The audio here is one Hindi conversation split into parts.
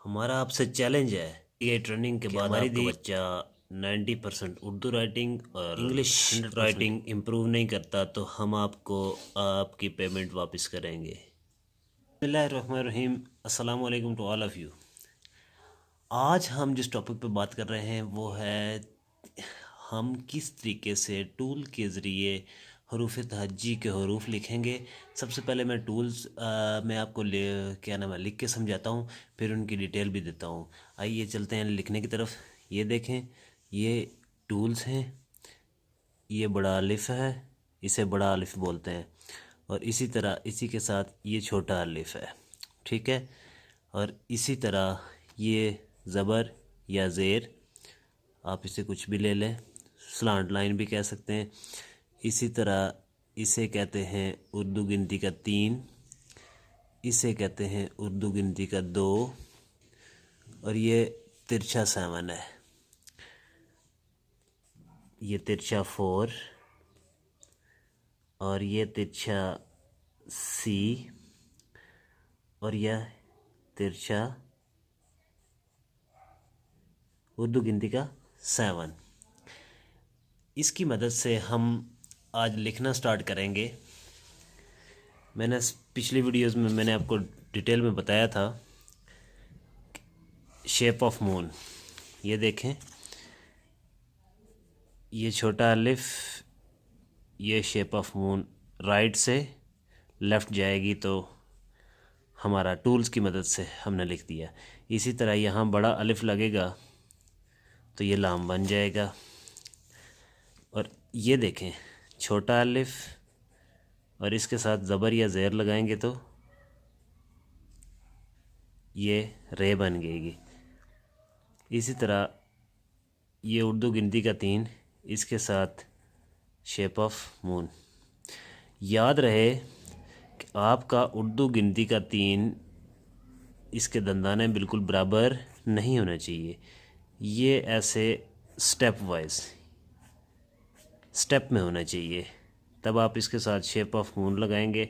हमारा आपसे चैलेंज है ये ट्रेनिंग के बाद हमारी आपका बच्चा 90% उर्दू राइटिंग और इंग्लिश 100% राइटिंग इम्प्रूव नहीं करता तो हम आपको आपकी पेमेंट वापस करेंगे। बिस्मिल्लाहिर्रहमानिर्रहीम, अस्सलाम वालेकुम टू ऑल ऑफ़ यू। आज हम जिस टॉपिक पे बात कर रहे हैं वो है हम किस तरीके से टूल के ज़रिए हरूफ तहज्जी के हरूफ लिखेंगे। सबसे पहले मैं टूल्स मैं आपको क्या नाम है लिख के समझाता हूँ, फिर उनकी डिटेल भी देता हूँ। आइए चलते हैं लिखने की तरफ। ये देखें, ये टूल्स हैं। ये बड़ा अलिफ है, इसे बड़ा अलिफ बोलते हैं। और इसी तरह इसी के साथ ये छोटा अलिफ है, ठीक है। और इसी तरह ये ज़बर या ज़ेर, आप इसे कुछ भी ले लें, स्लांट लाइन भी कह सकते हैं। इसी तरह इसे कहते हैं उर्दू गिनती का 3, इसे कहते हैं उर्दू गिनती का 2, और ये तिरछा 7 है। ये तिरछा 4, और ये तिरछा सी, और यह तिरछा उर्दू गिनती का 7। इसकी मदद से हम आज लिखना स्टार्ट करेंगे। मैंने पिछली वीडियोस में मैंने आपको डिटेल में बताया था शेप ऑफ मून। ये देखें, ये छोटा अलिफ, ये शेप ऑफ मून राइट से लेफ़्ट जाएगी तो हमारा टूल्स की मदद से हमने लिख दिया। इसी तरह यहाँ बड़ा अलिफ लगेगा तो ये लाम बन जाएगा। और ये देखें, छोटा अलिफ और इसके साथ ज़बर या ज़ेर लगाएंगे तो ये रे बन गएगी। इसी तरह ये उर्दू गिनती का 3, इसके साथ शेप ऑफ मून। याद रहे कि आपका उर्दू गिनती का 3, इसके दंदाने बिल्कुल बराबर नहीं होना चाहिए। ये ऐसे स्टेप वाइज स्टेप में होना चाहिए, तब आप इसके साथ शेप ऑफ मून लगाएंगे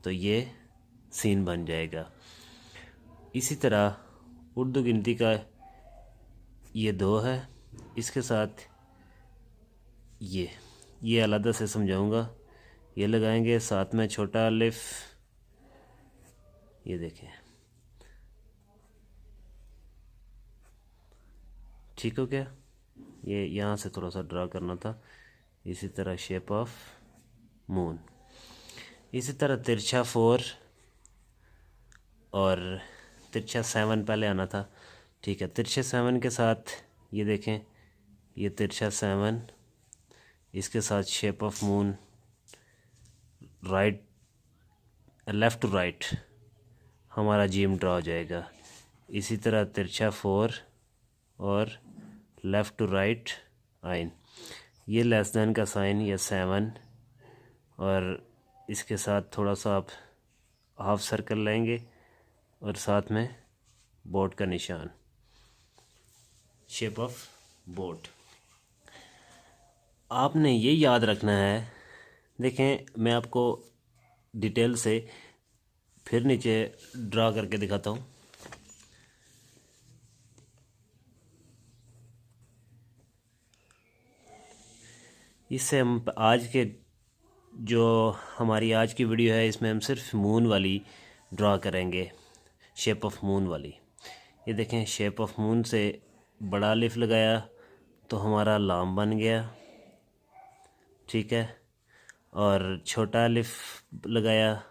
तो ये सीन बन जाएगा। इसी तरह उर्दू गिनती का ये 2 है, इसके साथ ये अलग से समझाऊंगा। ये लगाएंगे, साथ में छोटा अलिफ, ये देखें, ठीक हो गया। ये यहाँ से थोड़ा सा ड्रा करना था। इसी तरह शेप ऑफ मून, इसी तरह तिरछा 4 और तिरछा 7 पहले आना था, ठीक है। तिरछे 7 के साथ ये देखें, ये तिरछा 7, इसके साथ shape of moon right left to right हमारा जीम ड्रा हो जाएगा। इसी तरह तिरछा 4 और लेफ़्ट टू राइट आइन, ये लेस दैन का साइन या 7, और इसके साथ थोड़ा सा आप हाफ सर्कल लेंगे और साथ में बोट का निशान, शेप ऑफ बोट। आपने ये याद रखना है। देखें, मैं आपको डिटेल से फिर नीचे ड्रा करके दिखाता हूँ। इससे हम आज के जो हमारी आज की वीडियो है इसमें हम सिर्फ मून वाली ड्रा करेंगे, शेप ऑफ मून वाली। ये देखें, शेप ऑफ मून से बड़ा अलिफ लगाया तो हमारा लाम बन गया, ठीक है। और छोटा अलिफ लगाया,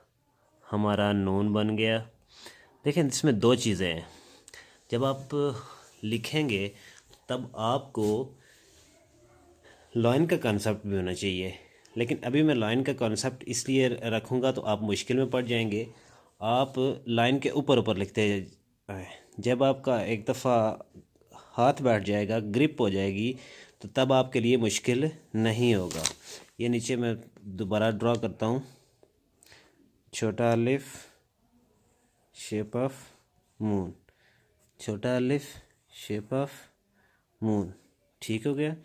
हमारा नून बन गया। देखें, इसमें 2 चीज़ें हैं। जब आप लिखेंगे तब आपको लाइन का कॉन्सेप्ट भी होना चाहिए, लेकिन अभी मैं लाइन का कॉन्सेप्ट इसलिए रखूँगा तो आप मुश्किल में पड़ जाएंगे। आप लाइन के ऊपर ऊपर लिखते हैं, जब आपका एक दफ़ा हाथ बैठ जाएगा, ग्रिप हो जाएगी, तो तब आपके लिए मुश्किल नहीं होगा। ये नीचे मैं दोबारा ड्रॉ करता हूँ, छोटा अलिफ, शेप ऑफ मून, छोटा अलिफ, शेप ऑफ मून, ठीक हो गया।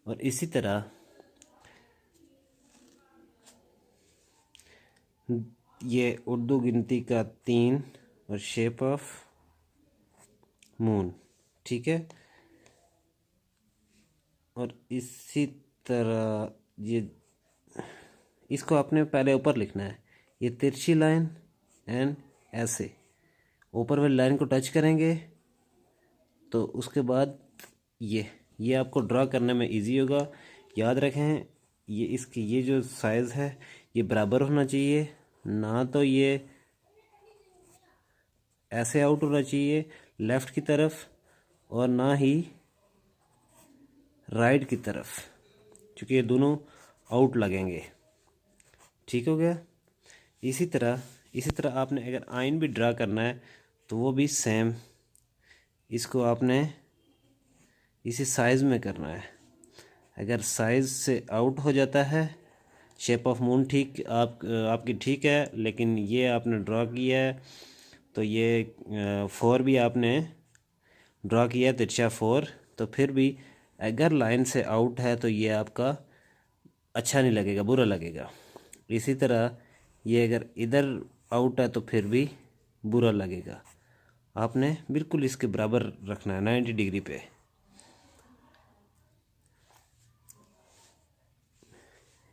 और इसी तरह ये उर्दू गिनती का 3 और शेप ऑफ मून, ठीक है। और इसी तरह ये इसको आपने पहले ऊपर लिखना है, ये तिरछी लाइन एंड ऐसे ऊपर वाली लाइन को टच करेंगे तो उसके बाद ये आपको ड्रा करने में इजी होगा। याद रखें ये इसकी ये जो साइज़ है ये बराबर होना चाहिए, ना तो ये ऐसे आउट होना चाहिए लेफ़्ट की तरफ और ना ही राइट की तरफ, क्योंकि ये दोनों आउट लगेंगे। ठीक हो गया। इसी तरह आपने अगर आइन भी ड्रा करना है तो वो भी सेम, इसको आपने इसी साइज़ में करना है। अगर साइज़ से आउट हो जाता है, शेप ऑफ मून ठीक आपकी ठीक है, लेकिन ये आपने ड्रा किया है तो ये 4 भी आपने ड्रा किया है, तिरछा 4, तो फिर भी अगर लाइन से आउट है तो ये आपका अच्छा नहीं लगेगा, बुरा लगेगा। इसी तरह ये अगर इधर आउट है तो फिर भी बुरा लगेगा। आपने बिल्कुल इसके बराबर रखना है 90 डिग्री पे।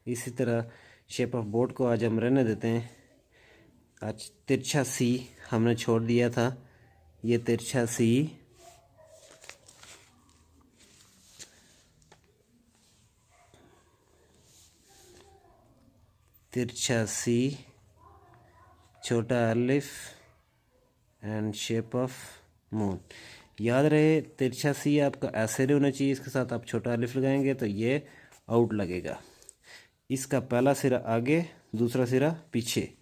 इसी तरह शेप ऑफ बोट को आज हम रहने देते हैं। आज तिरछा सी हमने छोड़ दिया था, ये तिरछा सी छोटा अलिफ एंड शेप ऑफ मून। याद रहे तिरछा सी आपका ऐसे नहीं होना चाहिए, इसके साथ आप छोटा अलिफ लगाएंगे तो ये आउट लगेगा। इसका पहला सिरा आगे, दूसरा सिरा पीछे।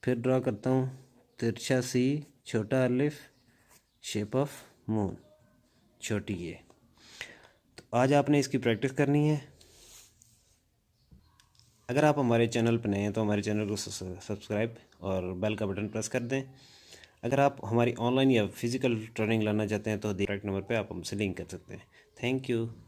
फिर ड्रा करता हूँ, तिरछा सी, छोटा अलिफ, शेप ऑफ मून, छोटी ये। तो आज आपने इसकी प्रैक्टिस करनी है। अगर आप हमारे चैनल पर नए हैं तो हमारे चैनल को सब्सक्राइब और बेल का बटन प्रेस कर दें। अगर आप हमारी ऑनलाइन या फिज़िकल ट्रेनिंग लाना चाहते हैं तो डायरेक्ट नंबर पे आप हमसे लिंक कर सकते हैं। Thank you.